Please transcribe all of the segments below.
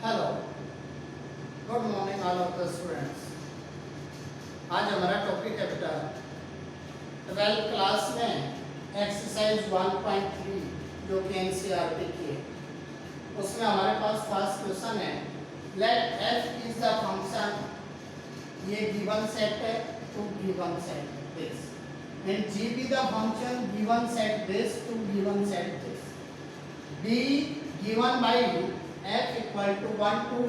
Hello, good morning all of the students. आज हमारा topic है बेटा 12th क्लास में एक्सरसाइज 1.3 जो कि एनसीईआरटी की है। उसमें हमारे पास फर्स्ट क्वेश्चन है, let f is the function, ये गिवन सेट है to given set this, and g be the function given set this to given set this, be given by f equal to 1 2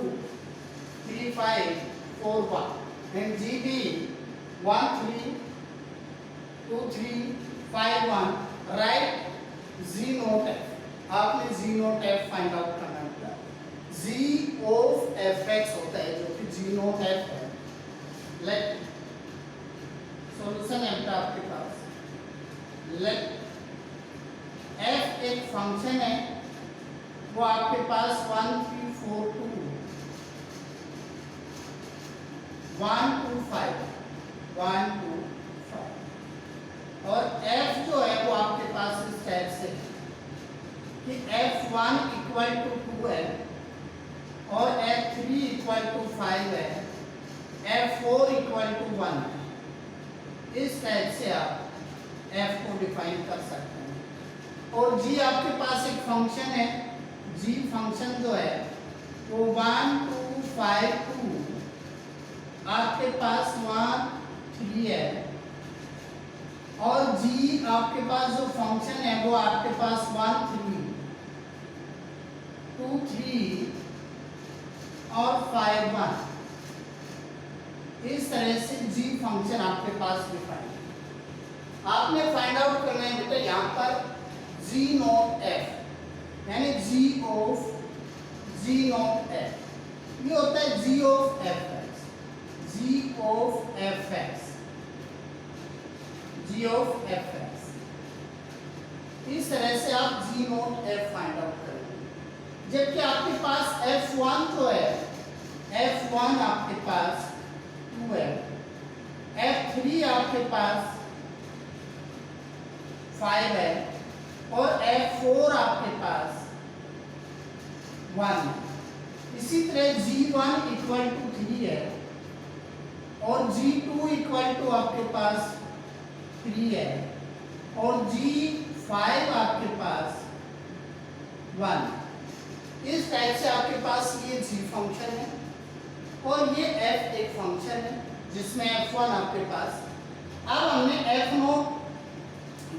3 5 4 1 and GB 1 3 2 3 5 1 write z naught f। आपने z naught f find out करना है। z of fx होता है जो कि z naught f है। Late solution है बेटा आपके पास। लेट f एक फंक्शन है, वो आपके पास 1 3 4 2 1 2 5 1 2 5 और f जो है वो आपके पास इस टाइप से कि f1 इक्वल टू 2 है और f3 इक्वल टू 5 है, f4 इक्वल टू 1 है। इस टाइप से आप f को डिफाइन कर सकते हैं। और g आपके पास एक फंक्शन है, g फंक्शन जो है वो 1 2 5 2 आपके पास 1 3 है और g आपके पास जो फंक्शन है वो आपके पास 1 3 2 3 और 5 1। इस तरह से g फंक्शन आपके पास डिफाइन है। आपने फाइंड आउट करना है बेटा यहाँ पर g नॉट f यानी g of g not f, ये होता है g of fx, g of fx, g of fx। इस तरह से आप g not f find out करेंगे। जबकि आपके पास f1 जो है, f1 आपके पास 2 है, f3 आपके पास 5 है और f4 आपके पास 1। इसी तरह g1 इक्वल टू 3 है और g2 इक्वल टू आपके पास 3 है और g5 आपके पास 1। इस टाइप से आपके पास ये g फंक्शन है और ये f एक फंक्शन है जिसमें f1 आपके पास। अब हमने f note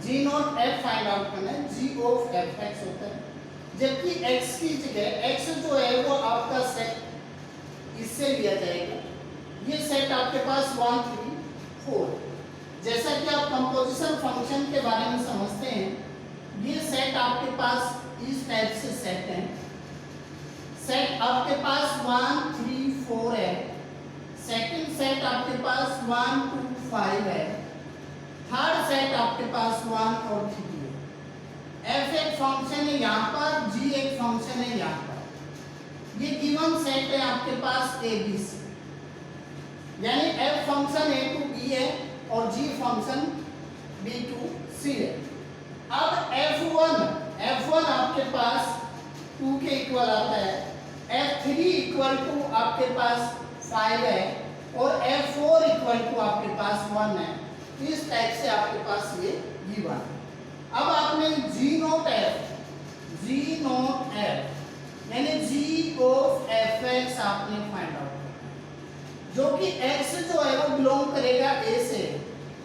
g note f find out करना है, g ऑफ fx होता है। जबकि x की जगह x जो है वो आपका सेट इससे लिया जाएगा। ये सेट आपके पास 1 3 4। जैसा कि आप कंपोजिशन फंक्शन के बारे में समझते हैं, ये सेट आपके पास इस टाइप से सेट है। सेट आपके पास 1 3 4 है, सेकंड सेट आपके पास 1 2 5 है, थर्ड सेट आपके पास 1 और 3 है। f एक फंक्शन है यहाँ पर, g एक फंक्शन है यहाँ पर। ये गिवन सेट है आपके पास a b c, यानी f function a to b है और g function b to c है। अब f1 आपके पास 2 के इक्वल आता है, f3 इक्वल टू आपके पास 5 है और f4 इक्वल टू आपके पास 1 है। इस टाइप से आपके पास ये गिवन। अब आपने g नोट f यानी g ऑफ fx आपने फाइंड आउट करना, जो कि x जो है वो बिलोंग करेगा a से।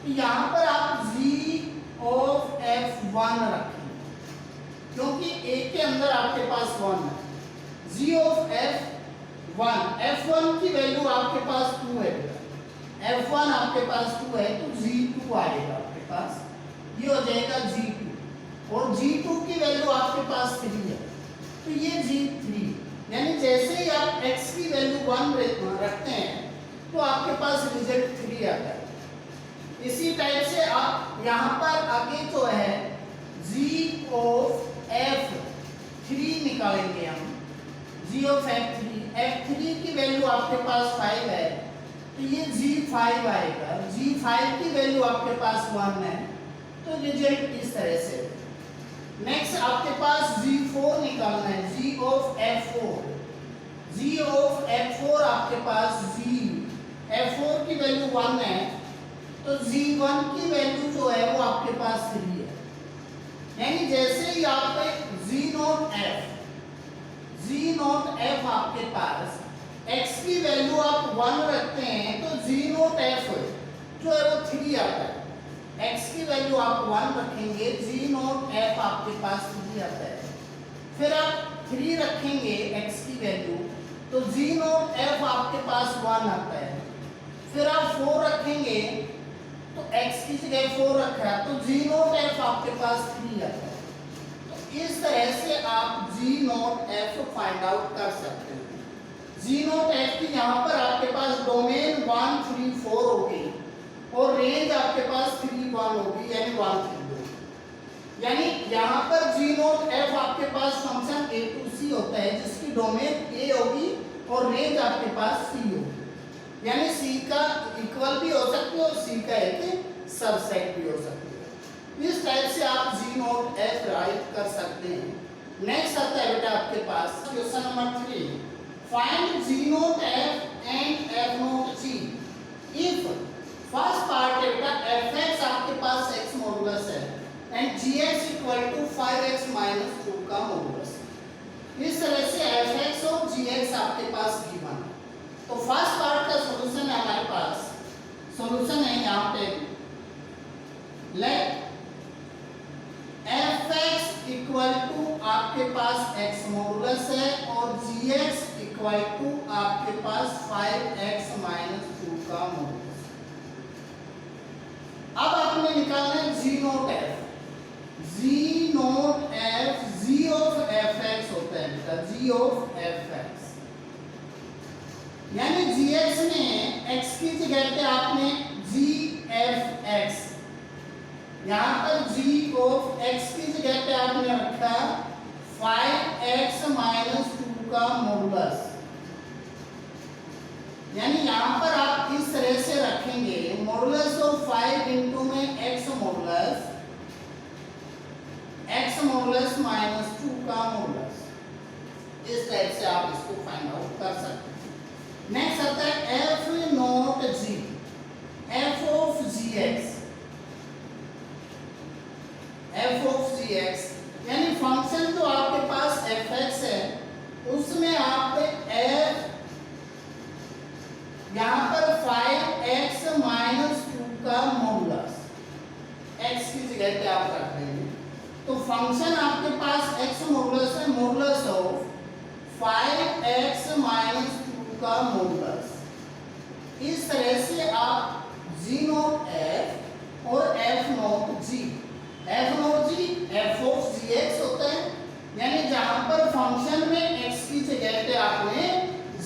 यहाँ पर आप g ऑफ f1 रखें क्योंकि a के अंदर आपके पास 1 है। g ऑफ f1 की वैल्यू आपके पास 2 है, f1 आपके पास 2 है तो g2 आएगा आपके पास, ये हो जाएगा g2 और g2 की वैल्यू आपके पास 3 है तो ये g3। यानी जैसे ही आप x की वैल्यू 1 रखते हैं तो आपके पास रिजल्ट 3 आता है। इसी टाइप से आप यहाँ पर आगे जो है g ऑफ f3 निकालेंगे हम। g ऑफ f3 की वैल्यू आपके पास 5 है तो ये g5 आएगा, g5 की वैल्यू आपके पास 1 है तो रिजल्ट इस तरह से। नेक्स्ट आपके पास g4 निकालना है, g ऑफ f4। g आपके पास g f4 की वैल्यू 1 है तो g1 की वैल्यू जो है वो आपके पास 3 है। यानी जैसे ही आप g नॉट f आपके पास x की वैल्यू आप 1 रखते हैं तो g नॉट f जो है वो 3 आता है। x की वैल्यू आप 1 रखेंगे, g नॉट f आपके पास 3 आता है। फिर आप 3 रखेंगे x की वैल्यू तो g नॉट f आपके पास 1 आता है। फिर आप 4 रखेंगे तो x की जगह 4 रखा है तो g नॉट f आपके पास 3 आता है। तो इस तरह से आप g not f find out कर सकते हैं। g नॉट f की यहाँ पर आपके पास डोमेन 1 3 4 होगी और रेंज आपके पास 3 1 होगी, यानी 1 3 2। यानी यहाँ पर g नॉट f आपके पास फंक्शन a टू c होता है जिसकी डोमेन a होगी और रेंज आपके पास c होगी। यानी c का इक्वल भी हो सकती है और c का एक सबसेट भी हो सकती है। इस टाइप से आप g नॉट f राइट कर सकते हैं। नेक्स्ट आता है बेटा आपके पास question number 3, find g not f and f not g if first part है बेटा fx आपके पास x मॉडुलस है and gx equal to 5x minus 2 का मॉडुलस। इस तरह से fx और gx आपके पास गिवन है। तो फर्स्ट पार्ट का सॉल्यूशन है हमारे पास, सॉल्यूशन है यहाँ पे लेट fx इक्वल टू आपके पास x मॉडुलस है और gx इक्वल टू आपके पास 5x माइनस 2 का मॉडुलस। अब आपने निकालना है g not f। g not f g of fx होता है बेटा, g ऑफ fx। यानी gx में x की जगह पे आपने gfx, यहां पर g ऑफ x की जगह पे आपने रखा 5x माइनस 2 का मॉडुलस। यानी यहाँ पर आप इस तरह से रखेंगे मॉडुलस ऑफ 5 इंटू में x मॉडुलस माइनस 2 का मॉडुलस। इस टाइप से आप इसको फाइंड आउट कर सकते हैं। नेक्स्ट आता है f not g, f of gx, यानी फंक्शन जो आपके पास fx है उसमें आप f यहाँ पर 5x माइनस 2 का मॉडुलस x की जगह पे आप रख देंगे तो फंक्शन आपके पास x मॉडुलस है, मॉडुलस ऑफ 5x माइनस 2 का मॉडुलस। इस तरह से आप g नॉट f और f not g f of gx होता है। यानी जहां पर फंक्शन में x की जगह पे आपने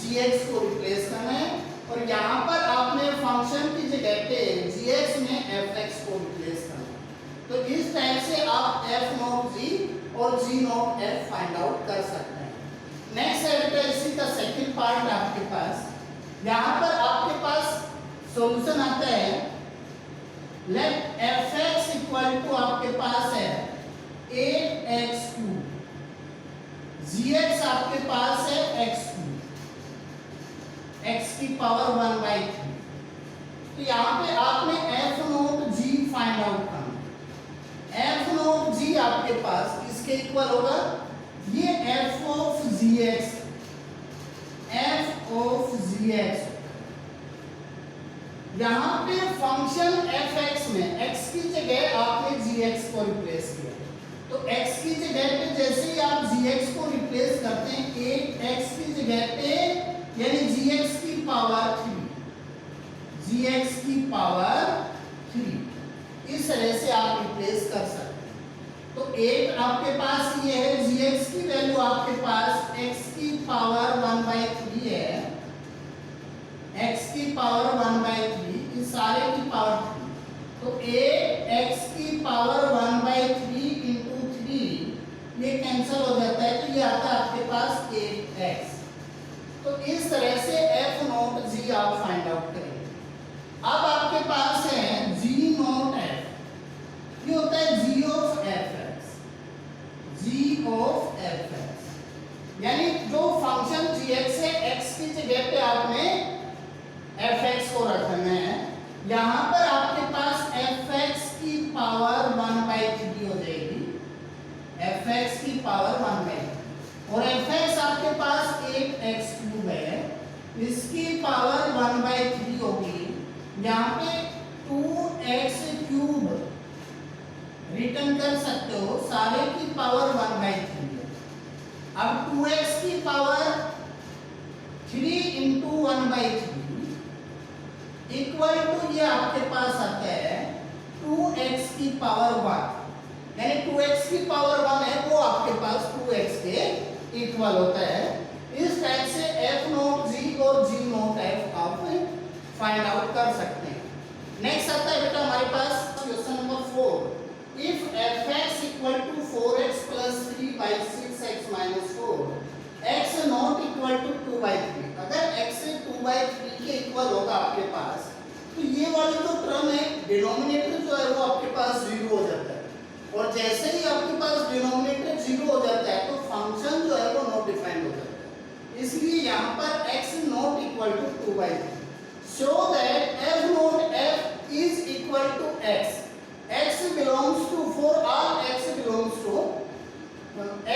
gx को रिप्लेस करना है और यहाँ पर आपने फंक्शन की जगह पे gx में fx को रिप्लेस करना है। तो इस टाइप से आप f नॉट g और g not f find out कर सकते हैं। नेक्स्ट है बेटा इसी का सेकंड पार्ट आपके पास, यहाँ पर आपके पास सॉल्यूशन आता है लेट fx इक्वल टू आपके पास है 8x2, gx आपके पास है x2, x की पावर 1/3। तो यहाँ पे आपने f not g find out करना। f नॉट g आपके पास किसके इक्वल होगा, ये f ऑफ gx, यहाँ पे फंक्शन fx में x की जगह आपने gx को रिप्लेस किया तो x की जगह पे जैसे ही आप gx को रिप्लेस करते हैं 8x की जगह पे यानी gx की पावर 3, इस तरह से आप रिप्लेस कर सकते हैं। तो 8 आपके पास ये है, gx की वैल्यू आपके पास x की पावर 1/3 है, x की पावर 1/3, इस सारे की पावर 3। तो 8x की पावर 1/3 इंटू 3 ये कैंसिल हो जाता है तो ये आता है आपके पास 8x। तो इस तरह से f नॉट g आप फाइंड आउट करेंगे। अब आपके पास है g नॉट f, ये होता है g ऑफ fx, यानी जो फंक्शन gx है x की जगह पे आपने यहाँ पर आपके पास fx की पावर 1/3 हो जाएगी, fx की पावर 1/3 और fx आपके पास 8x³ है, इसकी पावर 1/3 होगी, यहाँ पे 2x³ रिटर्न कर सकते हो, सारे की पावर 1/3 है। अब 2x की पावर 3 इंटू 1/3 इक्वल टू ये आपके पास आता है 2x की पावर 1, यानी 2x की पावर 1 है वो आपके पास 2x के इक्वल होता है। इस टाइप से f0 g और g0 f आप फाइंड आउट कर सकते हैं। नेक्स्ट आता है बेटा हमारे पास question number 4, if fx equal to 4x plus 3 by 6x minus 4 x not equal to 2/3, अगर x 2/3 के इक्वल होगा आपके पास, तो ये वाली जो टर्म है डिनोमिनेटर जो है वो आपके पास 0 हो जाता है, और जैसे ही आपके पास डिनोमिनेटर 0 हो जाता है तो फंक्शन जो है वो नॉट डिफाइंड हो जाता है। इसलिए यहाँ पर x not equal to 2/3, show that f not f is equal to x, x belongs to, for all x belongs to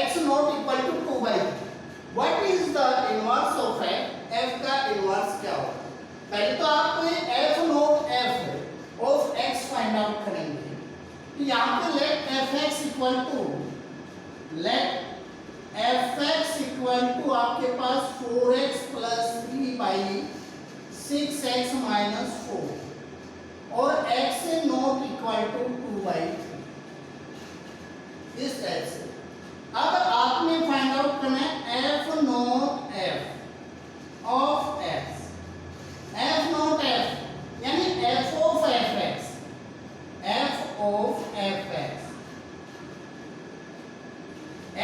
x not equal to 2/3। What is the inverse of f? f का inverse क्या होगा? पहले तो आप f not f of x find out करेंगे, तो यहाँ पे let fx इक्वल टू आपके पास 4x plus 3 by 6x minus 4 और x नॉट इक्वल टू 2/3, इस टाइप से। अब आपने फाइंड आउट करना है f not f of x, f not f यानी f of fx, f of fx,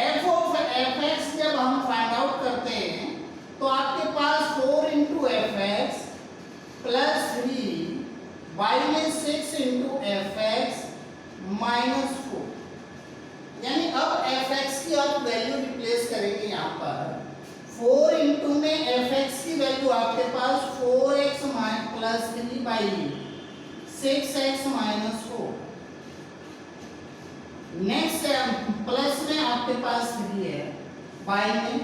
f of fx जब हम फाइंड आउट करते हैं तो आपके पास 4 इंटू fx प्लस 3 बाई में 6 इंटू fx माइनस 4, यानी अब fx की आप वैल्यू रिप्लेस करेंगे यहाँ पर 4 इंटू में fx की वैल्यू आपके पास 4x plus 3 by 6x minus 4, next plus में आपके पास 3 है, बाई में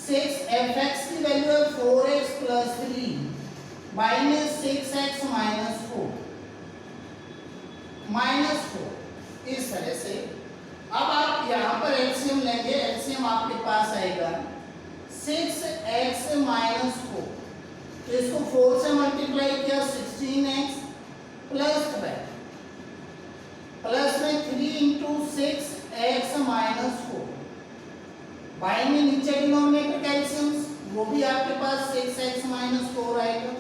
6, fx की वैल्यू है 4x प्लस 3 बाई में 6x माइनस 4 इस तरह से। अब आप यहाँ पर एलसीएम लेंगे, एलसीएम आपके पास आएगा 6x माइनस 4, तो इसको 4 से मल्टीप्लाई किया 16x प्लस 12 प्लस में 3 इंटू 6x माइनस 4, बाई में नीचे डिनोमिनेटर का एलसीएम वो भी आपके पास 6x माइनस 4 आएगा,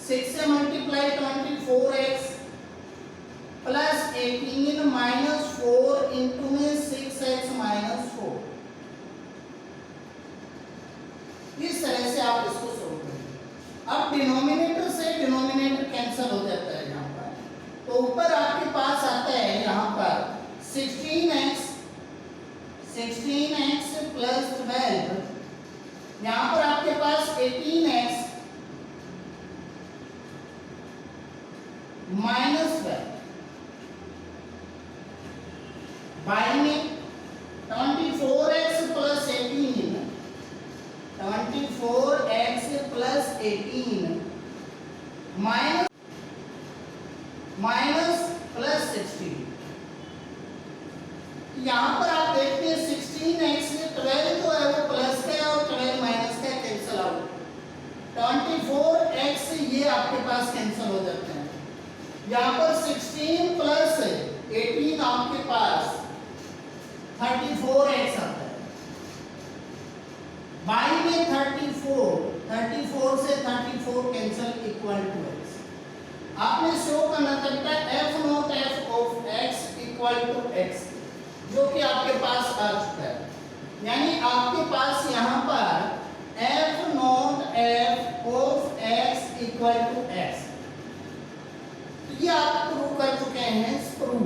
6 से multiply 24x plus 18 minus 4 into में 6x माइनस 4, इस तरह से आप इसको सोल्व करेंगे। अब डिनोमिनेटर से डिनोमिनेटर कैंसिल हो जाता है यहाँ पर, तो ऊपर आपके पास आता है यहाँ पर 16x प्लस 12, यहाँ पर आपके पास 18x माइनस 12 बाई में 24x प्लस 18 माइनस प्लस 16, यहाँ पर आप देखते हैं 16x 12 जो है वो प्लस का है और 12 माइनस का कैंसिल आउट, 24x ये आपके पास कैंसिल हो जाते हैं, यहाँ पर 16 प्लस 18 आपके पास 34x आता है, बाई में 34 से 34 कैंसिल इक्वल टू x। आपने शो करना था f not f of x equal to x, जो कि आपके पास आ चुका है, यानी आपके पास यहाँ पर f not f of x equal to x, ये आप प्रूव कर चुके हैं, प्रूव।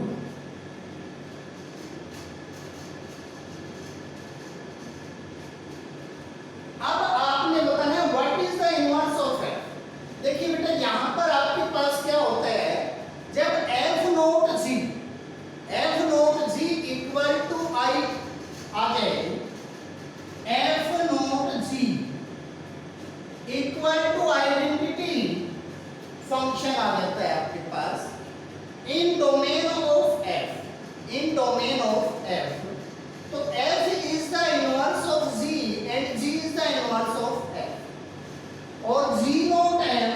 अब आपने बताना what is the inverse of f। देखिए बेटा यहाँ पर आपके पास क्या होता है, फंक्शन आ जाता है आपके पास in domain of f, in domain of f, तो f is the inverse of g and g is the inverse of f, और g not f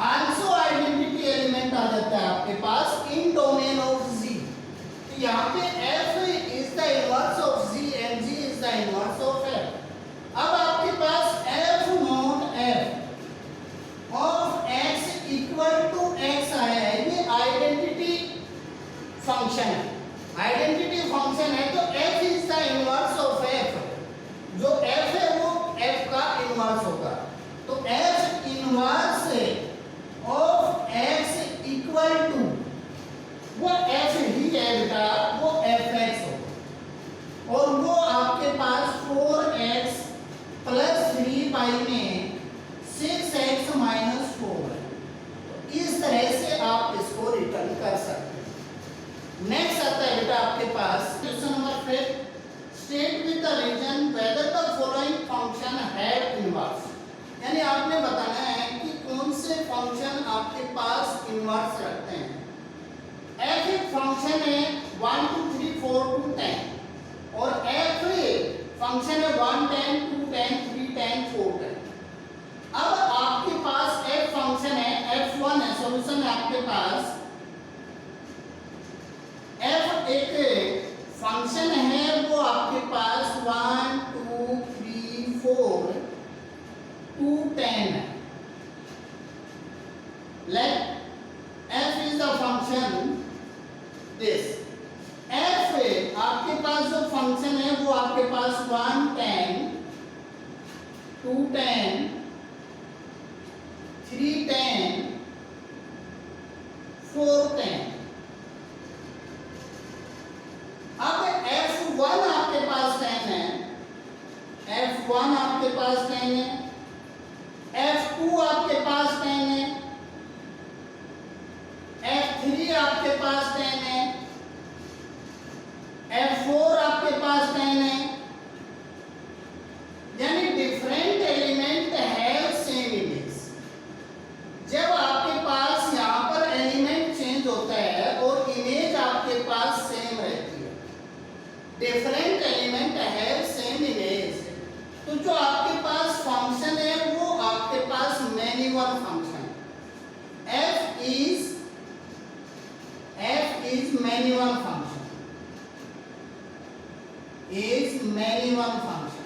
also identity element आ जाता है आपके पास इन डोमेन ऑफ जी। तो यहाँ पे f is the inverse of g and g is the inverse of f. अब आपके पास f not f of x equal to x आया है, ये आइडेंटिटी फंक्शन है, आइडेंटिटी फंक्शन है, तो f is the inverse of f, जो f है वो f का इनवर्स होगा, तो f inverse of x equal to वो f ही है बेटा, वो fx होगा, और वो आपके पास 4x प्लस 3 पाई में 6x माइनस 4 है। तो इस तरह से आप इसको रिटर्न कर सकते हैं। नेक्स्ट आता है बेटा आपके पास question number 5, state with the reason whether the following function have inverse, यानी आपने बताना है कि कौन से फंक्शन आपके पास इनवर्स रखते हैं। f एक फंक्शन है 1 2 3 4 2 10, और f फंक्शन है 1 10 2 10 3 10 4 10। अब आपके पास f फंक्शन है, f1 है, सॉल्यूशन है आपके पास, f एक फंक्शन है वो आपके पास 1 2 3 4 2 10 है। Let f is the function this, f आपके पास जो फंक्शन है वो आपके पास 1 10 2 10 3 10 4 10। अब f1 आपके पास 10 है, f1 आपके पास 10 है, f2 आपके पास 10 है, f3 आपके पास 10 है, f4 आपके पास 10 है, यानी different element have same image. जब आपके पास यहाँ पर एलिमेंट चेंज होता है और इमेज आपके पास सेम रहती है, different element have same image, तो जो आपके पास फंक्शन है वो आपके पास मैन्युअल फंक्शन है। f is manual function, is manual function.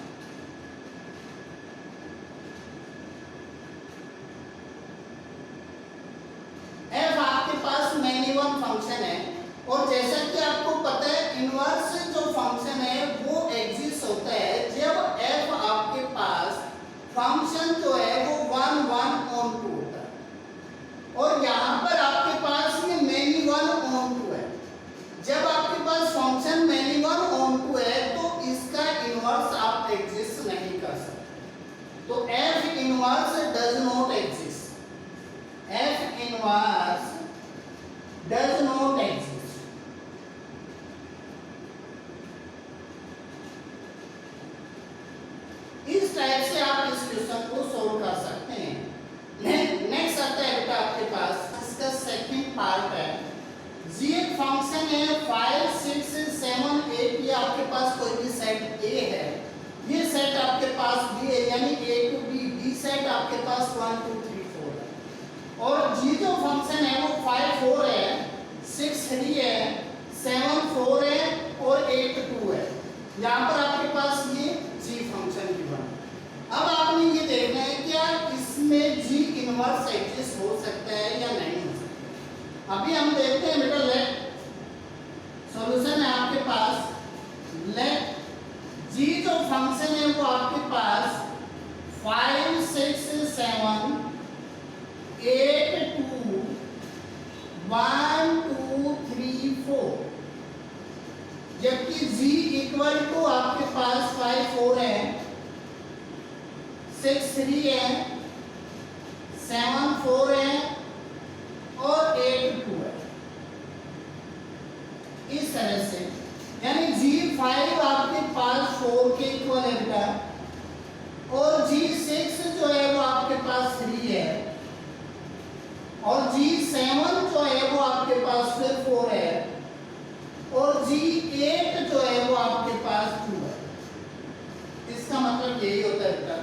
f आपके पास मैन्युअल फंक्शन है, और जैसा कि आपको पता है इनवर्स जो फंक्शन है वो एग्जिस्ट होता है जब f आपके पास फंक्शन जो है वो 1 1 ऑन 2 होता है, और यहाँ पर आपके पास ये मैन्युअल ऑन 2 है। जब आपके पास फंक्शन मैन्युअल ऑन 2 है तो इसका इनवर्स आप एग्जिस्ट नहीं कर सकते, तो f inverse does not exist, f inverse does not exist. इस टाइप से आप इस क्वेश्चन को सोल्व कर सकते हैं। नेक्स्ट आता है बेटा आपके पास, इसका सेकंड पार्ट है, जी एक फंक्शन है 5 6 7 8, ये आपके पास कोई भी सेट A है, ये सेट आपके पास B है, यानी A to B सेट आपके पास 1 2 3 4 है, और G जो फंक्शन है वो 5 4 है, 6 3 है, 7 4 है और 8 2 है। यहाँ पर आपके पास ये G फंक्शन की बना। अब आपने ये देखना है क्या इसमें G इनवर्स एग्जिस्ट हो सकता है या नहीं हो सकता। अभी हम देखते हैं बेटा, लेट सॉल्यूशन है आपके पास, लेट G जो फंक्शन है वो आपके पास 5 6 7 8 2 1 2 3 4, जबकि G इक्वल टू आपके पास 5 4 है, 6 3 है, 7 4 है और 8 2 है। इस तरह से यानी G5 आपके पास 4 के इक्वल है बेटा, और G6 जो है वो आपके पास 3 है, और G7 जो है वो आपके पास फिर 4 है, और G8 जो है वो आपके पास 2 है। इसका मतलब यही होता है बेटा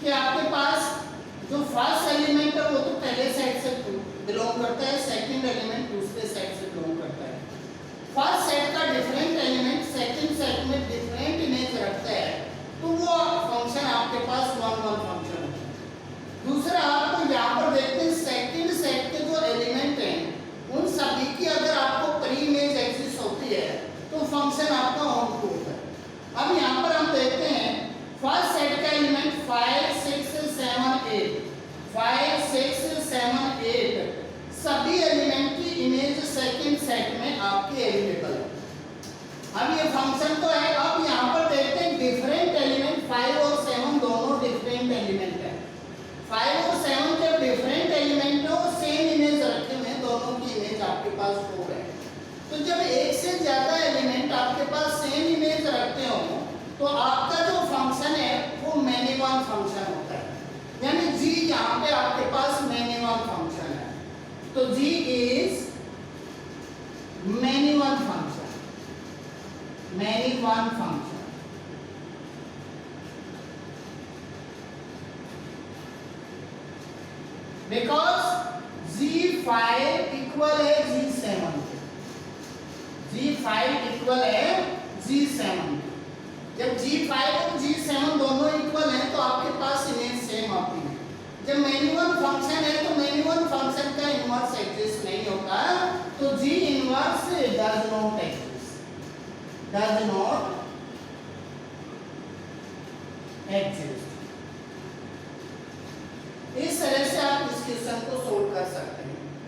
कि आपके पास जो फर्स्ट एलिमेंट है वो तो पहले सेट से बिलोंग करता है, सेकंड एलिमेंट दूसरे सेट से बिलोंग करता है। फर्स्ट सेट का डिफरेंट एलिमेंट सेकंड सेट में डिफरेंट इमेज रखता है, तो वो फंक्शन आपके पास 1 1 फंक्शन होता है। दूसरा आपको यहाँ पर देखते हैं सेकंड सेट के जो एलिमेंट हैं उन सभी की अगर आपको प्री इमेज एग्जिस्ट होती है तो फंक्शन आपका ऑन टू होता है। अब यहाँ पर हम देखते हैं फर्स्ट सेट का एलिमेंट 5 6 7 8 5 6 7 8 सभी एलिमेंट की इमेज सेकंड सेट में आपके अवेलेबल है। अब ये फंक्शन तो है। अब यहाँ पर देखते हैं डिफरेंट एलिमेंट 5 और 7 दोनों डिफरेंट एलिमेंट है। 5 और 7 के डिफरेंट एलिमेंट हो सेम इमेज रखे हुए हैं, दोनों की इमेज आपके पास 4 है। तो जब एक से ज्यादा एलिमेंट आपके पास सेम इमेज रखते हो तो आपका जो फंक्शन है वो मैनी वन फंक्शन होता है, यानी G यहाँ पे आपके पास मैनी वन फंक्शन है। तो G is many one function, many one function. Because G5 equal है G7 के, G5 इक्वल है G7 के। जब G5 और G7 दोनों इक्वल हैं तो आपके पास इमेज सेम आती है। जब मैनी वन फंक्शन है तो मैनी वन फंक्शन का इनवर्स एग्जिस्ट नहीं होता, तो G inverse does not exist, does not exist. इस तरह से आप इस क्वेश्चन को सोल्व कर सकते हैं।